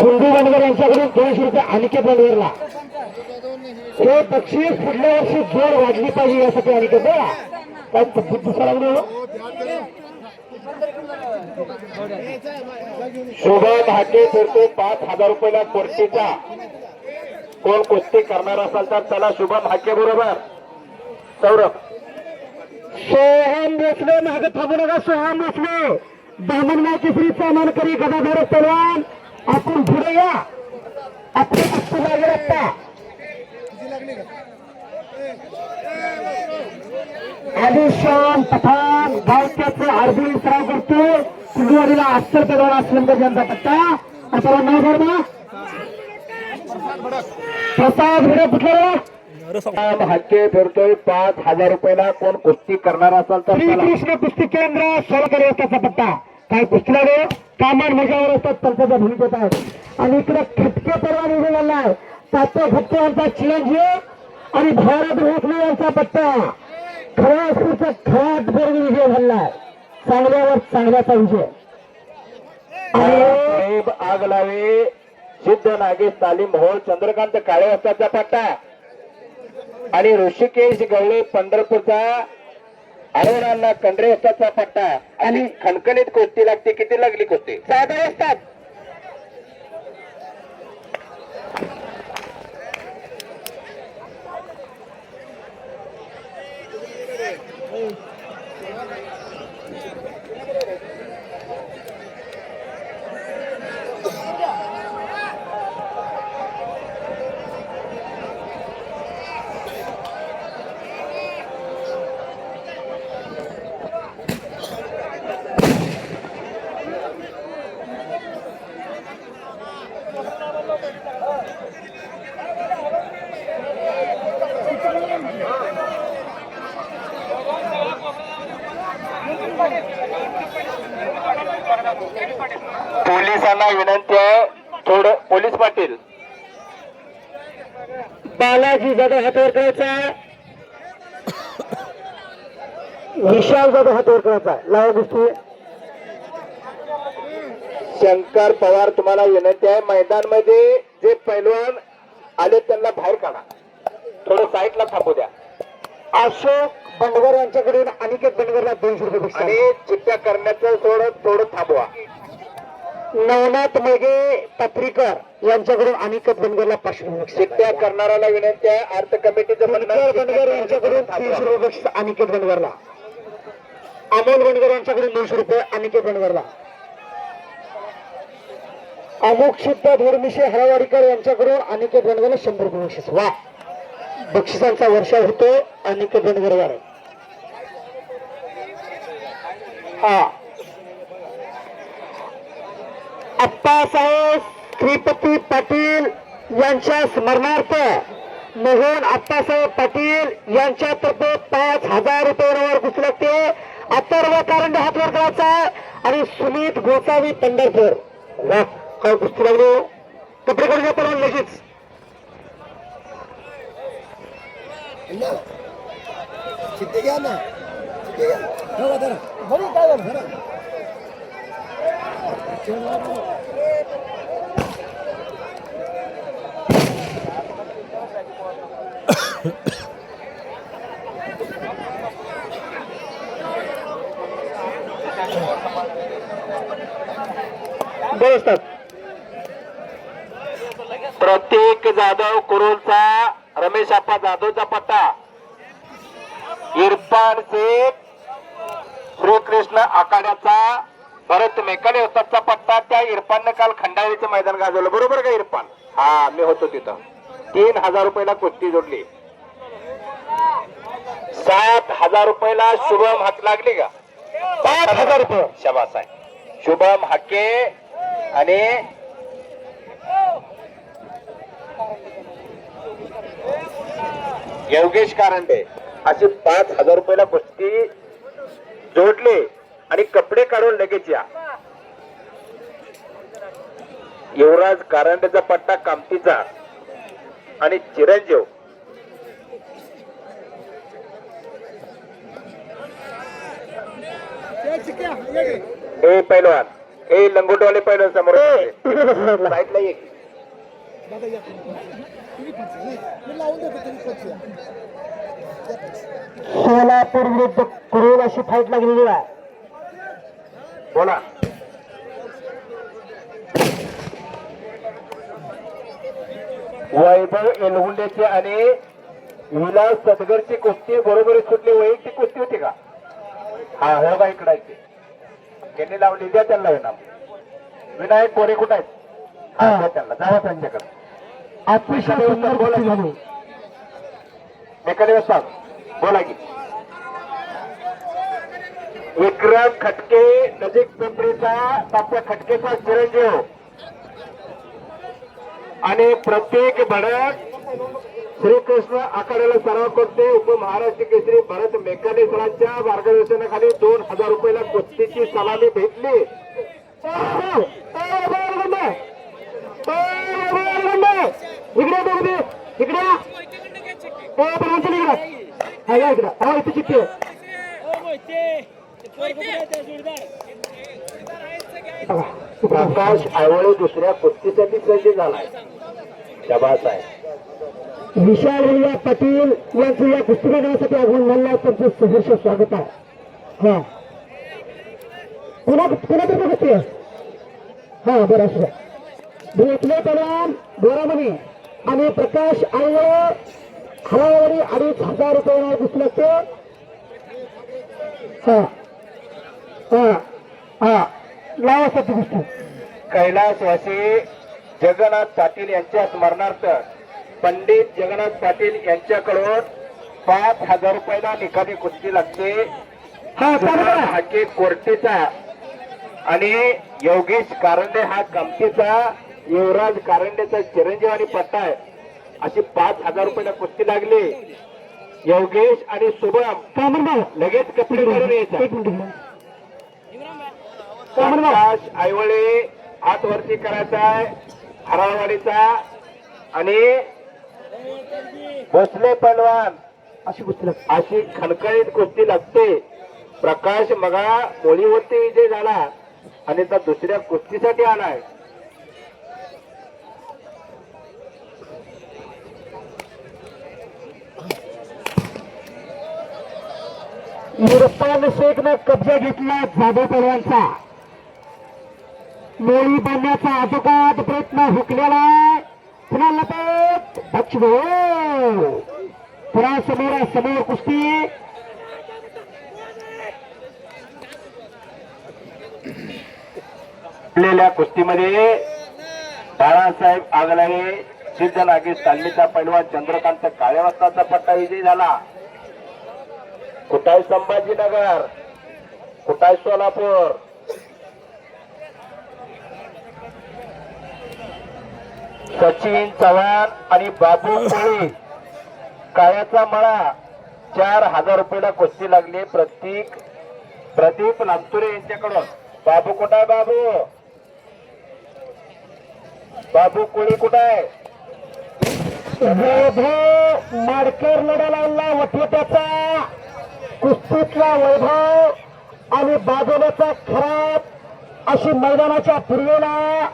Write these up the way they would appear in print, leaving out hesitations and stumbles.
कुंडू बनगर यांच्याकडून 200 रुपये अनिकेत बनगरला. हे बक्षीस पुढल्या वर्षी जोर वाढली पाहिजे यासाठी अनिकेत बघा काय पद्धत दिसायला लागलो. शुभम हाके फिरतो 5,000 रुपयाला कोर्टीचा. कोण कुस्ती करणार असाल तर चला शुभम हाके बरोबर. सौरभ सोहम भोसले मागे थांबू नका. सोहम भोसले दामनगाव केसरीचा मानकरी गदाधर पहलवान आपण पुढे या. आपले हक्क मागे लागता. आदिशान पठाण गावच्याचे आरबी सराव करतो. कुंडवाडीला अस्सल पहलवान असलमकर यांचा पट्टा. आता नाव भरमा प्रसाद भिडे कुठला हाके फिरतोय 5,000 रुपयाला. कोण कुस्ती करणार असाल तर श्रीकृष्ण कुस्ती केंद्र सोलकर रस्त्याचा पट्टा. काय कुस्तीला रे कामान मजावर असतात तर्फाच्या भूमिकेत आहेत. आणि इकडे खटके परवा निघून झाला आहे. तात्या खटके यांचा चिरंजीव आणि भारत भोसले यांचा पट्टा. खऱ्या स्त्रीचा खराट बरोबर विजय झालाय. चांगल्यावर चांगल्याचा विजय. आणि आग लावे सिद्ध नागेश तालीम होल चंद्रकांत काळे असताचा पट्टा. आणि ऋषिकेश गवळे पंढरपूरचा अरुणांना कंडरे असताचा पट्टा. आणि खणखणीत कुस्ती लागते. किती लागली कुस्ती? 7 असतात. पोलिसांना विनंती आहे थोडं. पोलीस पाटील बालाजी जाधव हातावर करायचा. विशाल जाधव हातावर करायचा. लावा गोष्टी. शंकर पवार तुम्हाला विनंती आहे मैदान मध्ये जे पैलवान आले त्यांना बाहेर काढा. थोडं साईडला थांबू द्या. अशोक बंडगर यांच्याकडून अनिकेत बंडगरला 200 रुपये बक्षीस. आणि चिठ्ठ्या करण्याचं थोडं थांबवा. नवनाथ मेघे पत्रिकर यांच्याकडून अनिकेत बंडगरला 500 रुपये बक्षीस. चिठ्ठ्या करणाऱ्याला विनंती आहे. अर्थ कमिटीचं म्हणणं बंडगर यांच्याकडून 300 रुपये बक्षीस अनिकेत बंडगरला. अमोल बंडगर यांच्याकडून 200 रुपये अनिकेत बंडगरला. अमुक सिद्ध धोरमिशे हरवाडीकर यांच्याकडून अनिकेत बंडगरला 100 रुपये बक्षीस. वा बक्षिसांचा वर्षाव होतो अनिकेत बंडगरवर. हा आप्पासाहेब श्रीपती पाटील यांच्या स्मरणार्थ मोहन आप्पासाहेब पाटील यांच्यातर्फे 5,000 रुपये वर कुस्ती लागते. अथर्व कारंडे हातवर करायचा आणि सुमित गोसावी पंढरपूर. वा काय कुस्ती लागलो. कपडे काढून जातो लगेच. चिठ्ठी घ्या ना. चिठ्ठी घ्या. बरी काय झालं. असतात. प्रतीक जाधव कुरुलचा रमेश आप्पा जाधवचा पट्टा. इरफान शेख श्रीकृष्ण आखाड्याचा भरत मेकाले होताचा पट्टा. त्या इरफानने काल खंडाळीचं मैदान गाजवलं बरोबर का इरफान? हा मी होतो तिथं. 3,000 रुपयाला कुस्ती जोडली. 7,000 रुपयाला शुभम हाक लागली का? 5,000 रुपये. शबास आहे. शुभम हाके आणि योगेश कारंडे अशी 5,000 रुपयाला कुस्ती जोडले. आणि कपडे काढून लगेच या. युवराज कारंडेचा पट्टा कामतीचा आणि चिरंजीव ए पैलवान हे लंगोटवाले पहिलं समोर साईडला ये. दादा या तुम्ही पंच नाही मी लावून देतो तुम्ही पंच या. सोलापूर विरुद्ध कुरुल अशी फाईट लागलेली आहे. बोला. वैभव एलहुंडेची आणि विलास सदगरची कुस्ती बरोबर सुटली. वैयक्तिक कुस्ती होती का? हा हो का इकडायची त्यांनी लावली. द्या त्यांना विनाम. विनायक कोरे कुठे आहेत? हा द्या त्यांना. जावा त्यांच्याकडे. अतिशय सुंदर कुस्ती झाली. एखाद्या सांग बोला की. विक्रम खटके नजीक पिंपरीचा तात्या खटकेचा चिरंजीव आणि प्रत्येक भडक श्रीकृष्ण आखाड्याला सराव करते. उपमहाराष्ट्र केसरी भरत मेकाने सरांच्या मार्गदर्शनाखाली 2000 रुपयाला कुस्तीची सलामी भेटली. इकडे बघू इकडे इथे चिठ्ठी प्रकाश आयवळे दुसऱ्या कुस्तीसाठी सज्ज झालाय. शबास आहे. विशाल भैया पाटील यांचं या कुस्ती मैदानासाठी आगमन झालं. त्यांचं सहर्ष स्वागत आहे. हा पुन्हा तर कुस्ती आहे. हा बरं असं भेटले कल्याण बोरामणी आणि प्रकाश आयवळे हरावरी 2500 रुपये कुस्ती लागते. हा हा हा लावासाठी कुस्ती. कैलासवासी जगन्नाथ पाटील यांच्या स्मरणार्थ पंडित जगन्नाथ पाटील यांच्याकडून 5000 रुपयाला निकाली कुस्ती लागते. हा चालेल. हाके कोर्टीचा आणि योगेश कारंडे हा कामतीचा, युवराज कारंडेचा चिरंजीव आणि पट्टा आहे. अशी 5000 रुपयाला कुस्ती लागली. योगेश आणि शुभम लगेच कपडे करून यायचा. प्रकाश आयवळे हात वरती करायचा आहे हरावाडीचा आणि भोसले पहलवान अशी कुस्ती लागते. अशी खणखणीत कुस्ती लागते. प्रकाश मगा मोळीवरती विजय झाला आणि त्या दुसऱ्या कुस्तीसाठी आलाय. इरफान शेखनं कब्जा घेतला जाधव पहलवानचा. मोळी बांधण्याचा आटोकाट प्रयत्न हुकलेला आहे. पुन्हा लपेट पुन्हा समोर कुस्ती. आपलेल्या कुस्तीमध्ये बाळासाहेब आगलावे सिद्ध नागेश तालमीचा पैलवान चंद्रकांत काळेवासाचा पट्टा विजयी झाला. कुटाय संभाजीनगर, कुटाय सोलापूर. सचिन चव्हाण आणि बाबू कोळी काळ्याचा मळा 4000 रुपयाला कुस्ती लागली. प्रदीप लांतुरे यांच्याकडून. बाबू कुठं आहे? बाबू कोळी कुठं आहे? वैभव माडकर लढा लावला वठवट्याचा. कुस्तीतला वैभव आणि बाजवल्याचा खराब अशी मैदानाच्या पूर्वेला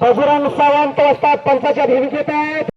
बजरंग सावंत असतात. पंचाच्या भूमिकेत आहेत.